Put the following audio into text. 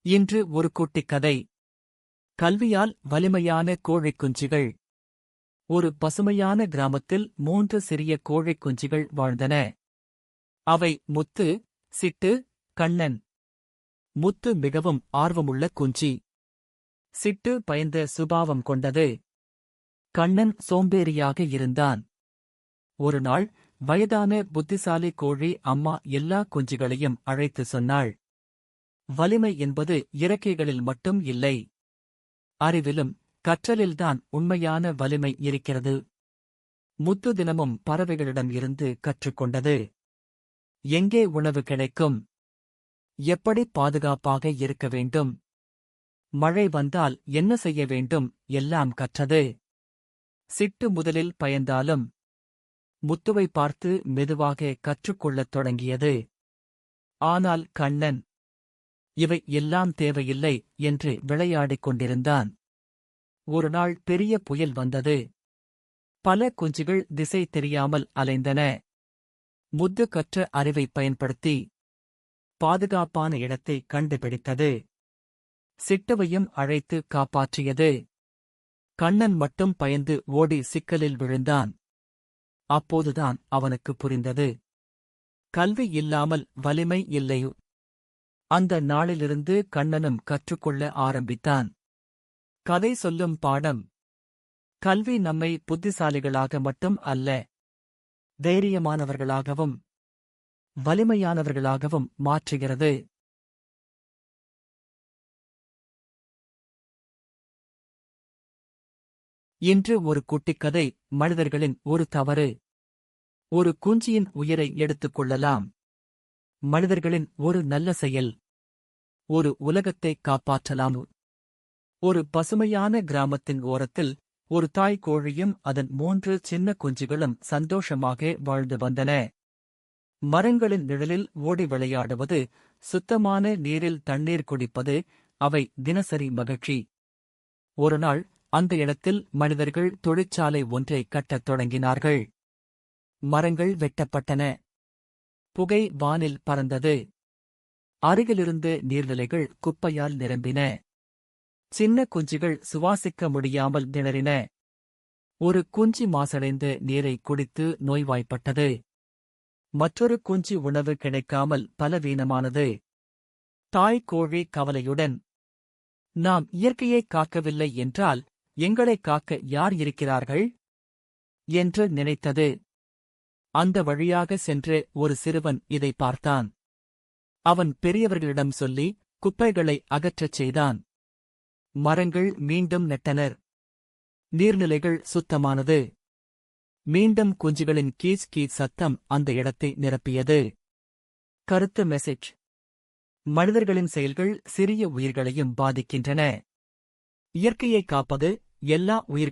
இன்று ஒரு குட்டிக் கதை. கல்வியால் வலிமையான கோழிக் குஞ்சுகள். ஒரு பசுமையான கிராமத்தில் 3 சிறிய கோழிக் குஞ்சுகள் வாழ்ந்தன. அவை முத்து, சிட்டு, கண்ணன். முத்து மிகவும் ஆர்வமுள்ள குஞ்சி. சிட்டு பயந்த சுபாவம் கொண்டது. கண்ணன் சோம்பேறியாக இருந்தான். ஒருநாள் வயதான புத்திசாலி கோழி அம்மா எல்லா குஞ்சுகளையும் அழைத்து சொன்னாள். வலிமை என்பது இறக்கைகளில் மட்டும் இல்லை. அறிவிலும் கற்றலில்தான் உண்மையான வலிமை இருக்கிறது. முத்து தினமும் பறவைகளிடம் இருந்து கற்றுக்கொண்டது. எங்கே உணவு கிடைக்கும், எப்படி பாதுகாப்பாக இருக்க வேண்டும், மழை வந்தால் என்ன செய்ய வேண்டும் எல்லாம் கற்றது. சிட்டு முதலில் பயந்தாலும் முத்துவை பார்த்து மெதுவாக கற்றுக்கொள்ளத் தொடங்கியது. ஆனால் கண்ணன் இவை எல்லாம் தேவையில்லை என்று விளையாடிக் கொண்டிருந்தான். ஒருநாள் பெரிய புயல் வந்தது. பல குஞ்சுகள் திசை தெரியாமல் அலைந்தன. முத்து கற்ற அறிவை பயன்படுத்தி பாதுகாப்பான இடத்தை கண்டுபிடித்தது. சிட்டுவையும் அழைத்து காப்பாற்றியது. கண்ணன் மட்டும் பயந்து ஓடி சிக்கலில் விழுந்தான். அப்போதுதான் அவனுக்கு புரிந்தது, கல்வி இல்லாமல் வலிமை இல்லை. அந்த நாளிலிருந்து கண்ணனும் கற்றுக்கொள்ள ஆரம்பித்தான். கதை சொல்லும் பாடம்: கல்வி நம்மை புத்திசாலிகளாக மட்டும் அல்ல, தைரியமானவர்களாகவும் வலிமையானவர்களாகவும் மாற்றுகிறது. இன்று ஒரு குட்டிக் கதை. மனிதர்களின் ஒரு தவறு. ஒரு குஞ்சியின் உயிரை எடுத்துக் கொள்ளலாம். மனிதர்களின் ஒரு நல்ல செயல் ஒரு உலகத்தை காப்பாற்றலாம். ஒரு பசுமையான கிராமத்தின் ஓரத்தில் ஒரு தாய் கோழியும் அதன் 3 சின்ன குஞ்சுகளும் சந்தோஷமாக வாழ்ந்து வந்தன. மரங்களின் நிழலில் ஓடி விளையாடுவது, சுத்தமான நீரில் தண்ணீர் குடிப்பது அவை தினசரி மகிழ்ச்சி. ஒருநாள் அந்த இடத்தில் மனிதர்கள் தொழிற்சாலை ஒன்றை கட்டத் தொடங்கினார்கள். மரங்கள் வெட்டப்பட்டன. புகை வானில் பறந்தது. அருகிலிருந்த நீர்நிலைகள் குப்பையால் நிரம்பின. சின்ன குஞ்சுகள் சுவாசிக்க முடியாமல் திணறின. ஒரு குஞ்சு மாசடைந்த நீரை குடித்து நோய்வாய்ப்பட்டது. மற்றொரு குஞ்சு உணவு கிடைக்காமல் பலவீனமானது. தாய் கோழி கவலையுடன், நாம் இயற்கையை காக்கவில்லை என்றால் எங்களைக் காக்க யார் இருக்கிறார்கள் என்று நினைத்தது. அந்த வழியாக சென்று ஒரு சிறுவன் இதை பார்த்தான். அவன் பெரியவர்களிடம் சொல்லி குப்பைகளை அகற்றச் செய்தான். மரங்கள் மீண்டும் நட்டனர். நீர்நிலைகள் சுத்தமானது. மீண்டும் குஞ்சுகளின் கீச் கீச் சத்தம் அந்த இடத்தை நிரப்பியது. கருத்து மெசேஜ்: மனிதர்களின் செயல்கள் சிறிய உயிர்களையும் பாதிக்கின்றன. இயற்கையை காப்பது எல்லா உயிர்களையும்